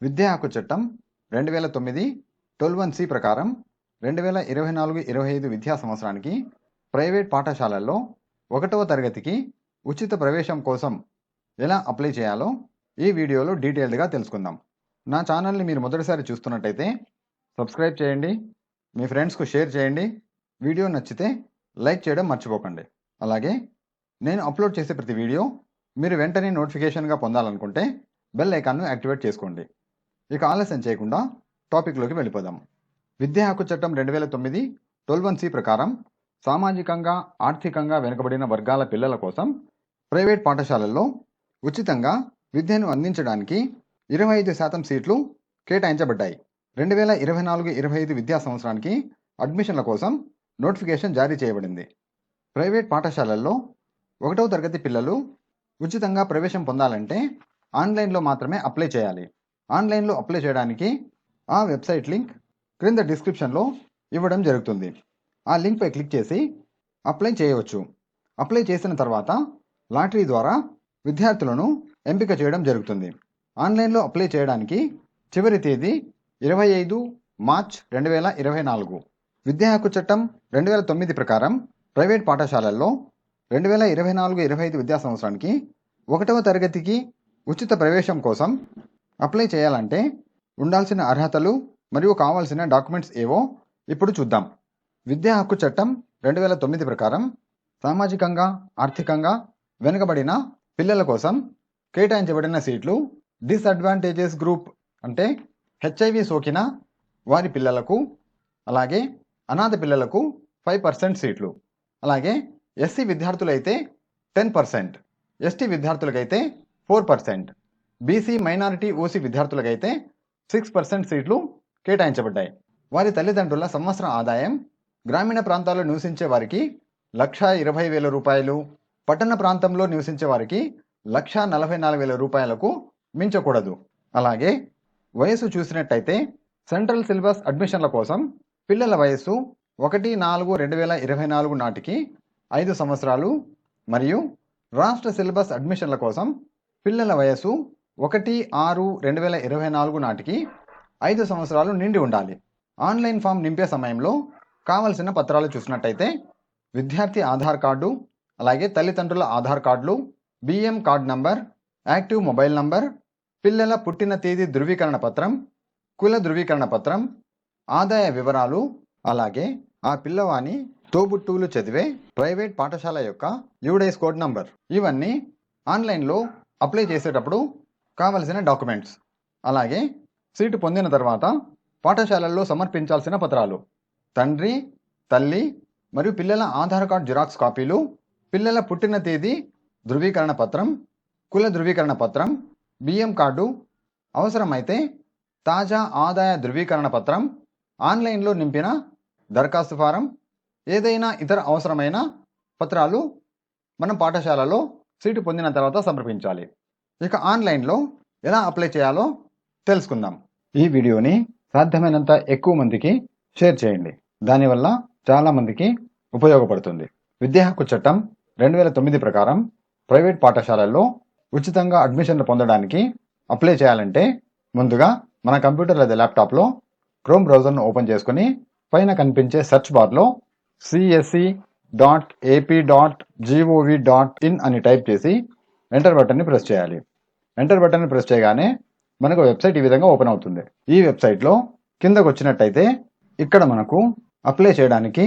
విద్యా హక్కు చట్టం 2009 12(1)(c) ప్రకారం 2024-25 విద్యా సంవత్సరానికి ప్రైవేట్ పాఠశాలల్లో 1వ తరగతికి ఉచిత ప్రవేశం కోసం ఎలా అప్లై చేయాలో ఈ వీడియోలో డీటెయిల్డ్గా తెలుసుకుందాం. నా ఛానల్ని మీరు మొదటిసారి చూస్తున్నట్టయితే సబ్స్క్రైబ్ చేయండి, మీ ఫ్రెండ్స్కు షేర్ చేయండి, వీడియో నచ్చితే లైక్ చేయడం మర్చిపోకండి. అలాగే నేను అప్లోడ్ చేసే ప్రతి వీడియో మీరు వెంటనే నోటిఫికేషన్గా పొందాలనుకుంటే బెల్ ఐకాన్ను యాక్టివేట్ చేసుకోండి. ఇక ఆలస్యం చేయకుండా టాపిక్లోకి వెళ్ళిపోదాం. విద్యా హక్కు చట్టం 2009 12(1)(c) ప్రకారం సామాజికంగా ఆర్థికంగా వెనుకబడిన వర్గాల పిల్లల కోసం ప్రైవేట్ పాఠశాలల్లో ఉచితంగా విద్యను అందించడానికి 25% సీట్లు కేటాయించబడ్డాయి. 2024-25 విద్యా సంవత్సరానికి అడ్మిషన్ల కోసం నోటిఫికేషన్ జారీ చేయబడింది. ప్రైవేట్ పాఠశాలల్లో 1వ తరగతి పిల్లలు ఉచితంగా ప్రవేశం పొందాలంటే ఆన్లైన్లో మాత్రమే అప్లై చేయాలి. ఆన్లైన్లో అప్లై చేయడానికి ఆ వెబ్సైట్ లింక్ క్రింద డిస్క్రిప్షన్లో ఇవ్వడం జరుగుతుంది. ఆ లింక్పై క్లిక్ చేసి అప్లై చేయవచ్చు. అప్లై చేసిన తర్వాత లాటరీ ద్వారా విద్యార్థులను ఎంపిక చేయడం జరుగుతుంది. ఆన్లైన్లో అప్లై చేయడానికి చివరి తేదీ 25 మార్చ్ 2024. విద్యా హక్కు చట్టం 2009 ప్రకారం ప్రైవేట్ పాఠశాలల్లో 2024-25 విద్యా సంవత్సరానికి 1వ తరగతికి ఉచిత ప్రవేశం కోసం అప్లై చేయాలంటే ఉండాల్సిన అర్హతలు మరియు కావాల్సిన డాక్యుమెంట్స్ ఏవో ఇప్పుడు చూద్దాం. విద్యా హక్కు చట్టం 2009 ప్రకారం సామాజికంగా ఆర్థికంగా వెనుకబడిన పిల్లల కోసం కేటాయించబడిన సీట్లు డిసడ్వాంటేజెస్ గ్రూప్ అంటే HIV సోకిన వారి పిల్లలకు, అలాగే అనాథ పిల్లలకు 5% సీట్లు, అలాగే SC విద్యార్థులైతే 10%, ST విద్యార్థులకైతే 4%, BC minority OC విద్యార్థులకైతే 6% సీట్లు కేటాయించబడ్డాయి. వారి తల్లిదండ్రుల సంవత్సర ఆదాయం గ్రామీణ ప్రాంతాల్లో నివసించే వారికి 1,20,000 రూపాయలు, పట్టణ ప్రాంతంలో నివసించే వారికి 1,44,000 రూపాయలకు మించకూడదు. అలాగే వయసు చూసినట్టయితే సెంట్రల్ సిలబస్ అడ్మిషన్ల కోసం పిల్లల వయస్సు 1/4/2024 నాటికి 5 సంవత్సరాలు మరియు రాష్ట్ర సిలబస్ అడ్మిషన్ల కోసం పిల్లల వయస్సు 1/6/2024 నాటికి 5 సంవత్సరాలు నిండి ఉండాలి. ఆన్లైన్ ఫామ్ నింపే సమయంలో కావలసిన పత్రాలు చూసినట్టయితే విద్యార్థి ఆధార్ కార్డు, అలాగే తల్లిదండ్రుల ఆధార్ కార్డులు, BM card number, active mobile number, పిల్లల పుట్టిన తేదీ ధృవీకరణ పత్రం, కుల ధృవీకరణ పత్రం, ఆదాయ వివరాలు, అలాగే ఆ పిల్లవాని తోబుట్టువులు చదివే ప్రైవేట్ పాఠశాల యొక్క యూడైస్ కోడ్ నంబర్. ఇవన్నీ ఆన్లైన్లో అప్లై చేసేటప్పుడు కావలసిన డాక్యుమెంట్స్. అలాగే సీటు పొందిన తర్వాత పాఠశాలల్లో సమర్పించాల్సిన పత్రాలు: తండ్రి, తల్లి మరియు పిల్లల ఆధార్ కార్డ్ జిరాక్స్ కాపీలు, పిల్లల పుట్టిన తేదీ ధృవీకరణ పత్రం, కుల ధృవీకరణ పత్రం, BM కార్డు, అవసరమైతే తాజా ఆదాయ ధృవీకరణ పత్రం, ఆన్లైన్లో నింపిన దరఖాస్తు ఫారం, ఏదైనా ఇతర అవసరమైన పత్రాలు మనం పాఠశాలలో సీటు పొందిన తర్వాత సమర్పించాలి. ఇక ఆన్లైన్లో ఎలా అప్లై చేయాలో తెలుసుకుందాం. ఈ వీడియోని సాధ్యమైనంత ఎక్కువ మందికి షేర్ చేయండి. దానివల్ల చాలామందికి ఉపయోగపడుతుంది. విద్యా హక్కు చట్టం 2009 ప్రకారం ప్రైవేట్ పాఠశాలల్లో ఉచితంగా అడ్మిషన్లు పొందడానికి అప్లై చేయాలంటే ముందుగా మన కంప్యూటర్ లేదా ల్యాప్టాప్లో క్రోమ్ బ్రౌజర్ను ఓపెన్ చేసుకుని పైన కనిపించే సెర్చ్ బార్లో csc.ap.gov.in అని టైప్ చేసి ఎంటర్ బటన్ని ప్రెస్ చేయాలి. ఎంటర్ బటన్ని ప్రెస్ చేయగానే మనకు వెబ్సైట్ ఈ విధంగా ఓపెన్ అవుతుంది. ఈ వెబ్సైట్లో కిందకు వచ్చినట్టయితే ఇక్కడ మనకు అప్లై చేయడానికి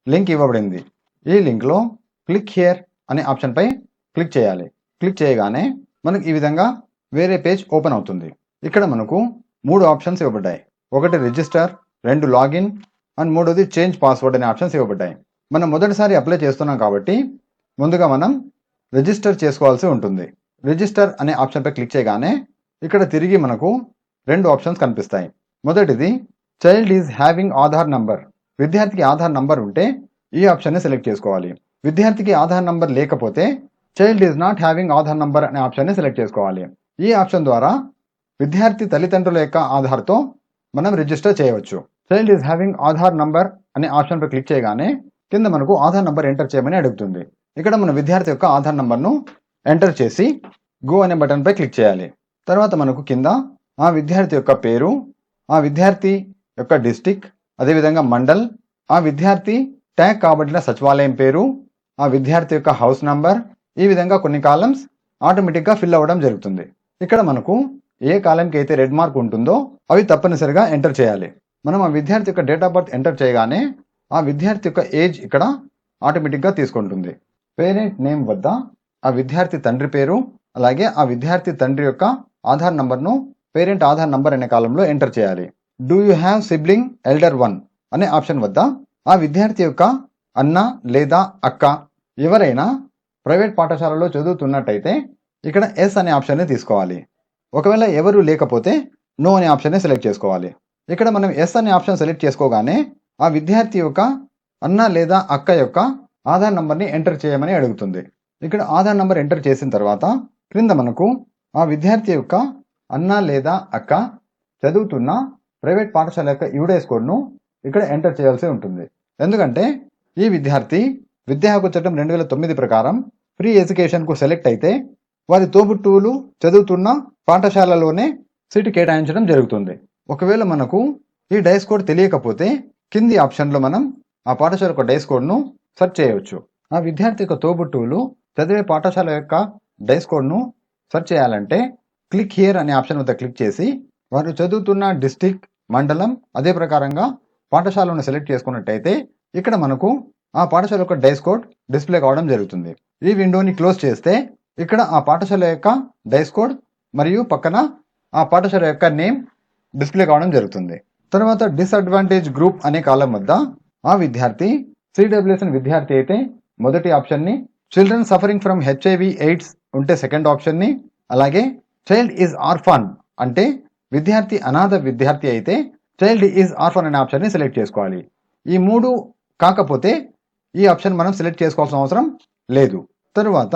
లింక్ ఇవ్వబడింది. ఈ లింక్లో క్లిక్ హియర్ అనే ఆప్షన్పై క్లిక్ చేయాలి. క్లిక్ చేయగానే మనకు ఈ విధంగా వేరే పేజ్ ఓపెన్ అవుతుంది. ఇక్కడ మనకు 3 ఆప్షన్స్ ఇవ్వబడ్డాయి. ఒకటి రిజిస్టర్, 2 లాగిన్ అండ్ 3వది చేంజ్ పాస్వర్డ్ అనే ఆప్షన్స్ ఇవ్వబడ్డాయి. మనం మొదటిసారి అప్లై చేస్తున్నాం కాబట్టి ముందుగా మనం రిజిస్టర్ చేసుకోవాల్సి ఉంటుంది. రిజిస్టర్ అనే ఆప్షన్పై క్లిక్ చేయగానే ఇక్కడ తిరిగి మనకు 2 ఆప్షన్స్ కనిపిస్తాయి. మొదటిది child is having Aadhaar number. విద్యార్థికి ఆధార్ నంబర్ ఉంటే ఈ ఆప్షన్ని సెలెక్ట్ చేసుకోవాలి. విద్యార్థికి ఆధార్ నంబర్ లేకపోతే child is not having Aadhaar number అనే ఆప్షన్ని సెలెక్ట్ చేసుకోవాలి. ఈ ఆప్షన్ ద్వారా విద్యార్థి తల్లిదండ్రుల యొక్క ఆధార్తో మనం రిజిస్టర్ చేయవచ్చు. Child is having Aadhaar number అనే ఆప్షన్పై క్లిక్ చేయగానే కింద మనకు ఆధార్ నంబర్ ఎంటర్ చేయమని అడుగుతుంది. ఇక్కడ మన విద్యార్థి యొక్క ఆధార్ నంబర్ను ఎంటర్ చేసి గో అనే బటన్పై క్లిక్ చేయాలి. తర్వాత మనకు కింద ఆ విద్యార్థి యొక్క పేరు, ఆ విద్యార్థి యొక్క డిస్టిక్, అదేవిధంగా మండల్, ఆ విద్యార్థి ట్యాగ్ కాబడిన సచివాలయం పేరు, ఆ విద్యార్థి యొక్క హౌస్ నంబర్, ఈ విధంగా కొన్ని కాలమ్స్ ఆటోమేటిక్గా ఫిల్ అవ్వడం జరుగుతుంది. ఇక్కడ మనకు ఏ కాలంకి అయితే రెడ్ మార్క్ ఉంటుందో అవి తప్పనిసరిగా ఎంటర్ చేయాలి. మనం ఆ విద్యార్థి యొక్క డేట్ ఆఫ్ బర్త్ ఎంటర్ చేయగానే ఆ విద్యార్థి యొక్క ఏజ్ ఇక్కడ ఆటోమేటిక్గా తీసుకుంటుంది. పేరెంట్ నేమ్ వద్ద ఆ విద్యార్థి తండ్రి పేరు, అలాగే ఆ విద్యార్థి తండ్రి యొక్క ఆధార్ నంబర్ను పేరెంట్ ఆధార్ నంబర్ అనే కాలంలో ఎంటర్ చేయాలి. Do you have sibling elder 1 అనే ఆప్షన్ వద్ద ఆ విద్యార్థి యొక్క అన్న లేదా అక్క ఎవరైనా ప్రైవేట్ పాఠశాలలో చదువుతున్నట్టయితే ఇక్కడ ఎస్ అనే ఆప్షన్ని తీసుకోవాలి. ఒకవేళ ఎవరు లేకపోతే నో అనే ఆప్షన్ని సెలెక్ట్ చేసుకోవాలి. ఇక్కడ మనం ఎస్ అనే ఆప్షన్ సెలెక్ట్ చేసుకోగానే ఆ విద్యార్థి యొక్క అన్న లేదా అక్క యొక్క ఆధార్ నంబర్ని ఎంటర్ చేయమని అడుగుతుంది. ఇక్కడ ఆధార్ నంబర్ ఎంటర్ చేసిన తర్వాత క్రింద మనకు ఆ విద్యార్థి యొక్క అన్న లేదా అక్క చదువుతున్న ప్రైవేట్ పాఠశాల యొక్క యూడేస్ కోడ్ను ఇక్కడ ఎంటర్ చేయాల్సి ఉంటుంది. ఎందుకంటే ఈ విద్యార్థి విద్యా హక్కు చట్టం 2009 ప్రకారం ఫ్రీ ఎడ్యుకేషన్కు సెలెక్ట్ అయితే వారి తోబుట్టువులు చదువుతున్న పాఠశాలలోనే సీటు కేటాయించడం జరుగుతుంది. ఒకవేళ మనకు ఈ డైస్ కోడ్ తెలియకపోతే కింది ఆప్షన్లో మనం ఆ పాఠశాల యొక్క డైస్ కోడ్ను సెర్చ్ చేయవచ్చు. ఆ విద్యార్థి యొక్క తోబుట్టువులు చదివే పాఠశాల యొక్క డైస్ కోడ్ను సెర్చ్ చేయాలంటే క్లిక్ హియర్ అనే ఆప్షన్ వద్ద క్లిక్ చేసి వారు చదువుతున్న డిస్టిక్, మండలం, అదే ప్రకారంగా పాఠశాలను సెలెక్ట్ చేసుకున్నట్టయితే ఇక్కడ మనకు ఆ పాఠశాల యొక్క డైస్ కోడ్ డిస్ప్లే కావడం జరుగుతుంది. ఈ విండోని క్లోజ్ చేస్తే ఇక్కడ ఆ పాఠశాల యొక్క డైస్ కోడ్ మరియు పక్కన ఆ పాఠశాల యొక్క నేమ్ డిస్ప్లే కావడం జరుగుతుంది. తర్వాత డిసడ్వాంటేజ్ గ్రూప్ అనే కాలం వద్ద ఆ విద్యార్థి సిడబ్ల్యూఎస్ఎన్ విద్యార్థి అయితే మొదటి ఆప్షన్ని, children suffering from HIV AIDS ఉంటే సెకండ్ ఆప్షన్ని, అలాగే చైల్డ్ ఈజ్ ఆర్ఫన్ అంటే విద్యార్థి అనాథ విద్యార్థి అయితే చైల్డ్ ఈజ్ ఆర్ఫన్ అనే ఆప్షన్ని సెలెక్ట్ చేసుకోవాలి. ఈ మూడు కాకపోతే ఈ ఆప్షన్ మనం సెలెక్ట్ చేసుకోవాల్సిన అవసరం లేదు. తరువాత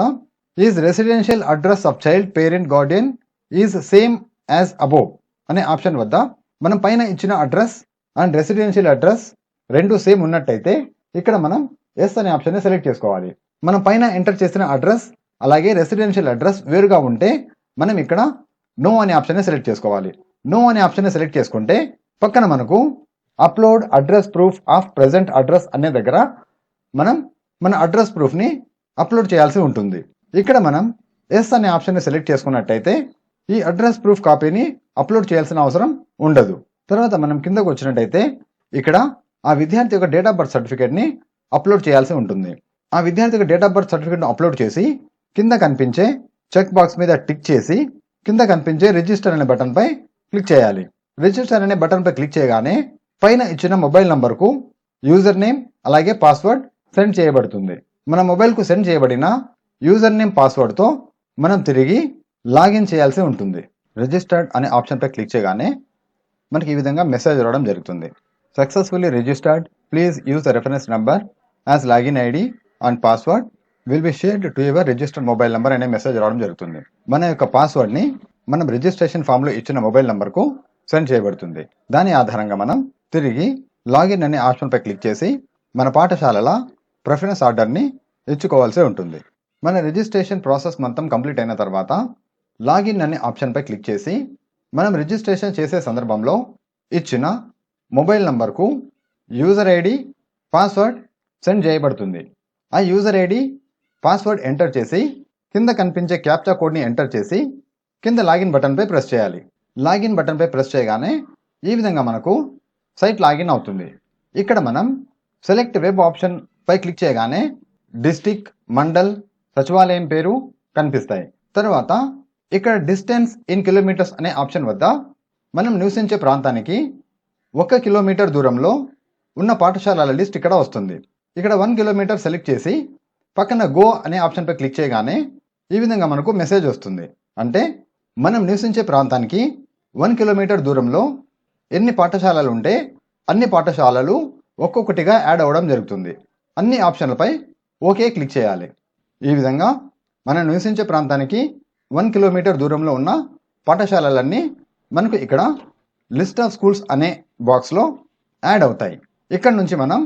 is residential address of child parent Guardian is same as above అనే ఆప్షన్ వద్ద మనం పైన ఇచ్చిన అడ్రస్ అండ్ రెసిడెన్షియల్ అడ్రస్ రెండు సేమ్ ఉన్నట్టయితే ఇక్కడ మనం ఎస్ అనే ఆప్షన్ని సెలెక్ట్ చేసుకోవాలి. మనం పైన ఎంటర్ చేసిన అడ్రస్ అలాగే రెసిడెన్షియల్ అడ్రస్ వేరుగా ఉంటే మనం ఇక్కడ నో అనే ఆప్షన్ని సెలెక్ట్ చేసుకోవాలి. నో అనే ఆప్షన్ని సెలెక్ట్ చేసుకుంటే పక్కన మనకు upload address proof of present address అనే దగ్గర మనం మన అడ్రస్ ప్రూఫ్ని అప్లోడ్ చేయాల్సి ఉంటుంది. ఇక్కడ మనం ఎస్ అనే ఆప్షన్ని సెలెక్ట్ చేసుకున్నట్టయితే ఈ అడ్రస్ ప్రూఫ్ కాపీని అప్లోడ్ చేయాల్సిన అవసరం ఉండదు. తర్వాత మనం కిందకు వచ్చినట్టయితే ఇక్కడ ఆ విద్యార్థి యొక్క డేట్ ఆఫ్ బర్త్ సర్టిఫికేట్ని అప్లోడ్ చేయాల్సి ఉంటుంది. ఆ విద్యార్థి యొక్క డేట్ ఆఫ్ బర్త్ సర్టిఫికేట్ను అప్లోడ్ చేసి కింద కనిపించే చెక్ బాక్స్ మీద టిక్ చేసి కింద కనిపించే రిజిస్టర్ అనే బటన్పై క్లిక్ చేయాలి. రిజిస్టర్ అనే బటన్పై క్లిక్ చేయగానే పైన ఇచ్చిన మొబైల్ నంబర్కు యూజర్ నేమ్ అలాగే పాస్వర్డ్ సెండ్ చేయబడుతుంది. మన మొబైల్కు సెండ్ చేయబడిన యూజర్ నేమ్ పాస్వర్డ్తో మనం తిరిగి లాగిన్ చేయాల్సి ఉంటుంది. రిజిస్టర్డ్ అనే ఆప్షన్పై క్లిక్ చేయగానే మనకి ఈ విధంగా మెసేజ్ రావడం జరుగుతుంది. Successfully registered, please use the reference number as login ID and password will be shared to your registered mobile number అనే మెసేజ్ రావడం జరుగుతుంది. మన యొక్క పాస్వర్డ్ని మనం రిజిస్ట్రేషన్ ఫామ్లో ఇచ్చిన మొబైల్ నంబర్కు సెండ్ చేయబడుతుంది. దాని ఆధారంగా మనం తిరిగి లాగిన్ అనే ఆప్షన్పై క్లిక్ చేసి మన పాఠశాలల ప్రిఫరెన్స్ ఆర్డర్ని ఇచ్చుకోవాల్సి ఉంటుంది. మన రిజిస్ట్రేషన్ ప్రాసెస్ మొత్తం కంప్లీట్ అయిన తర్వాత లాగిన్ అనే ఆప్షన్పై క్లిక్ చేసి మనం రిజిస్ట్రేషన్ చేసే సందర్భంలో ఇచ్చిన మొబైల్ నంబర్కు యూజర్ ఐడి, పాస్వర్డ్ సెండ్ చేయబడుతుంది. ఆ యూజర్ ఐడి, పాస్వర్డ్ ఎంటర్ చేసి కింద కనిపించే క్యాప్చా కోడ్ని ఎంటర్ చేసి కింద లాగిన్ బటన్పై ప్రెస్ చేయాలి. లాగిన్ బటన్పై ప్రెస్ చేయగానే ఈ విధంగా మనకు సైట్ లాగిన్ అవుతుంది. ఇక్కడ మనం సెలెక్ట్ వెబ్ ఆప్షన్ పై క్లిక్ చేయగానే డిస్టిక్, మండల్, సచివాలయం పేరు కనిపిస్తాయి. తర్వాత ఇక్కడ డిస్టెన్స్ ఇన్ కిలోమీటర్స్ అనే ఆప్షన్ వద్ద మనం నివసించే ప్రాంతానికి 1 కిలోమీటర్ దూరంలో ఉన్న పాఠశాలల లిస్ట్ ఇక్కడ వస్తుంది. ఇక్కడ 1 కిలోమీటర్ సెలెక్ట్ చేసి పక్కన గో అనే ఆప్షన్పై క్లిక్ చేయగానే ఈ విధంగా మనకు మెసేజ్ వస్తుంది. అంటే మనం నివసించే ప్రాంతానికి 1 కిలోమీటర్ దూరంలో ఎన్ని పాఠశాలలు ఉంటే అన్ని పాఠశాలలు ఒక్కొక్కటిగా యాడ్ అవ్వడం జరుగుతుంది. అన్ని ఆప్షన్లపై ఓకే క్లిక్ చేయాలి. ఈ విధంగా మనం నివసించే ప్రాంతానికి 1 కిలోమీటర్ దూరంలో ఉన్న పాఠశాలలన్నీ మనకు ఇక్కడ లిస్ట్ ఆఫ్ స్కూల్స్ అనే బాక్స్లో యాడ్ అవుతాయి. ఇక్కడ నుంచి మనం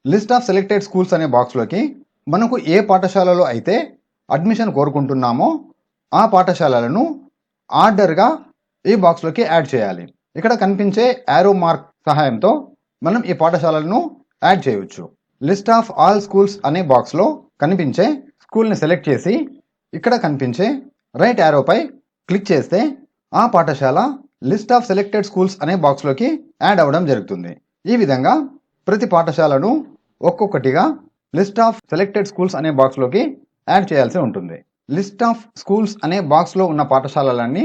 లిస్ట్ ఆఫ్ సెలెక్టెడ్ స్కూల్స్ అనే బాక్స్లోకి మనకు ఏ పాఠశాలలో అయితే అడ్మిషన్ కోరుకుంటున్నామో ఆ పాఠశాలలను ఆర్డర్గా ఈ బాక్స్లోకి యాడ్ చేయాలి. ఇక్కడ కనిపించే యారో మార్క్ సహాయంతో మనం ఈ పాఠశాలలను యాడ్ చేయవచ్చు. లిస్ట్ ఆఫ్ ఆల్ స్కూల్స్ అనే బాక్స్లో కనిపించే స్కూల్ని సెలెక్ట్ చేసి ఇక్కడ కనిపించే రైట్ యారోపై క్లిక్ చేస్తే ఆ పాఠశాల లిస్ట్ ఆఫ్ సెలెక్టెడ్ స్కూల్స్ అనే బాక్స్లోకి యాడ్ అవ్వడం జరుగుతుంది. ఈ విధంగా ప్రతి పాఠశాలను ఒక్కొక్కటిగా లిస్ట్ ఆఫ్ సెలెక్టెడ్ స్కూల్స్ అనే బాక్స్లోకి యాడ్ చేయాల్సి ఉంటుంది. లిస్ట్ ఆఫ్ స్కూల్స్ అనే బాక్స్లో ఉన్న పాఠశాలలన్నీ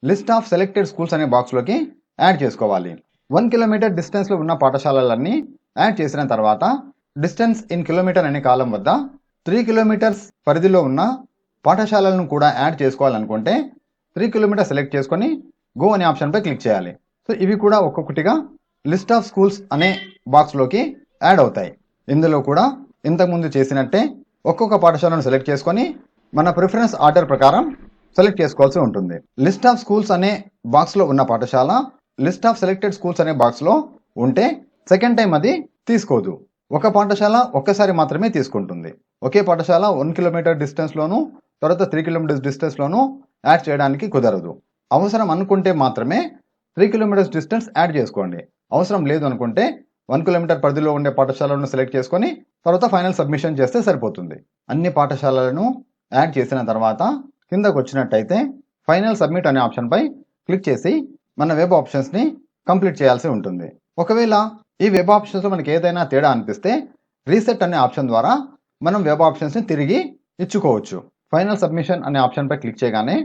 లిస్ట్ ఆఫ్ సెలెక్టెడ్ స్కూల్స్ అనే బాక్స్లోకి యాడ్ చేసుకోవాలి. 1 కిలోమీటర్ డిస్టెన్స్లో ఉన్న పాఠశాలలన్నీ యాడ్ చేసిన తర్వాత డిస్టెన్స్ ఇన్ కిలోమీటర్ అనే కాలం వద్ద 3 కిలోమీటర్స్ పరిధిలో ఉన్న పాఠశాలలను కూడా యాడ్ చేసుకోవాలనుకుంటే 3 కిలోమీటర్ సెలెక్ట్ చేసుకొని గో అనే ఆప్షన్పై క్లిక్ చేయాలి. సో ఇవి కూడా ఒక్కొక్కటిగా లిస్ట్ ఆఫ్ స్కూల్స్ అనే బాక్స్లోకి యాడ్ అవుతాయి. ఇందులో కూడా ఇంతకుముందు చేసినట్టే ఒక్కొక్క పాఠశాలను సెలెక్ట్ చేసుకొని మన ప్రిఫరెన్స్ ఆర్డర్ ప్రకారం సెలెక్ట్ చేసుకోవాల్సి ఉంటుంది. లిస్ట్ ఆఫ్ స్కూల్స్ అనే బాక్స్లో ఉన్న పాఠశాల లిస్ట్ ఆఫ్ సెలెక్టెడ్ స్కూల్స్ అనే బాక్స్లో ఉంటే సెకండ్ టైం అది తీసుకోదు. ఒక పాఠశాల ఒక్కసారి మాత్రమే తీసుకుంటుంది. ఒకే పాఠశాల 1 కిలోమీటర్ డిస్టెన్స్లోను తర్వాత 3 కిలోమీటర్స్ డిస్టెన్స్లోను యాడ్ చేయడానికి కుదరదు. అవసరం అనుకుంటే మాత్రమే 3 కిలోమీటర్స్ డిస్టెన్స్ యాడ్ చేసుకోండి. అవసరం లేదు అనుకుంటే 1 కిలోమీటర్ పరిధిలో ఉండే పాఠశాలను సెలెక్ట్ చేసుకొని తర్వాత ఫైనల్ సబ్మిషన్ చేస్తే సరిపోతుంది. అన్ని పాఠశాలలను యాడ్ చేసిన తర్వాత కిందకు వచ్చినట్టయితే ఫైనల్ సబ్మిట్ అనే ఆప్షన్పై క్లిక్ చేసి మన వెబ్ ఆప్షన్స్ని కంప్లీట్ చేయాల్సి ఉంటుంది. ఒకవేళ ఈ వెబ్ ఆప్షన్స్లో మనకి ఏదైనా తేడా అనిపిస్తే రీసెట్ అనే ఆప్షన్ ద్వారా మనం వెబ్ ఆప్షన్స్ని తిరిగి ఇచ్చుకోవచ్చు. ఫైనల్ సబ్మిషన్ అనే ఆప్షన్పై క్లిక్ చేయగానే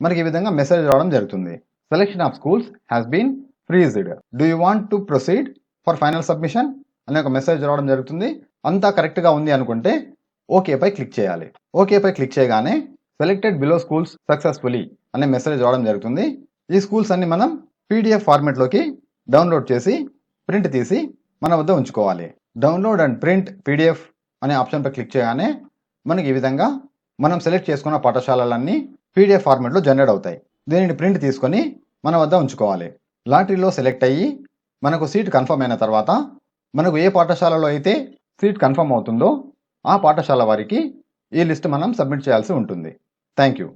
మనకి ఈ విధంగా మెసేజ్ రావడం జరుగుతుంది. Selection of schools has been freezed. Do you want to proceed for final submission అనే ఒక మెసేజ్ రావడం జరుగుతుంది. అంతా కరెక్ట్గా ఉంది అనుకుంటే ఓకేపై క్లిక్ చేయాలి. ఓకేపై క్లిక్ చేయగానే సెలెక్టెడ్ బిలో స్కూల్స్ సక్సెస్ఫుల్లీ అనే మెసేజ్ రావడం జరుగుతుంది. ఈ స్కూల్స్ అన్ని మనం పీడిఎఫ్ ఫార్మెట్లోకి డౌన్లోడ్ చేసి ప్రింట్ తీసి మన వద్ద ఉంచుకోవాలి. డౌన్లోడ్ అండ్ ప్రింట్ పీడిఎఫ్ అనే ఆప్షన్పై క్లిక్ చేయగానే మనకి ఈ విధంగా మనం సెలెక్ట్ చేసుకున్న పాఠశాలలన్నీ పీడిఎఫ్ ఫార్మెట్లో జనరేట్ అవుతాయి. దీనిని ప్రింట్ తీసుకొని మన వద్ద ఉంచుకోవాలి. లాటరీలో సెలెక్ట్ అయ్యి మనకు సీట్ కన్ఫర్మ్ అయిన తర్వాత మనకు ఏ పాఠశాలలో అయితే సీట్ కన్ఫర్మ్ అవుతుందో ఆ పాఠశాల వారికి ఈ లిస్ట్ మనం సబ్మిట్ చేయాల్సి ఉంటుంది. Thank you.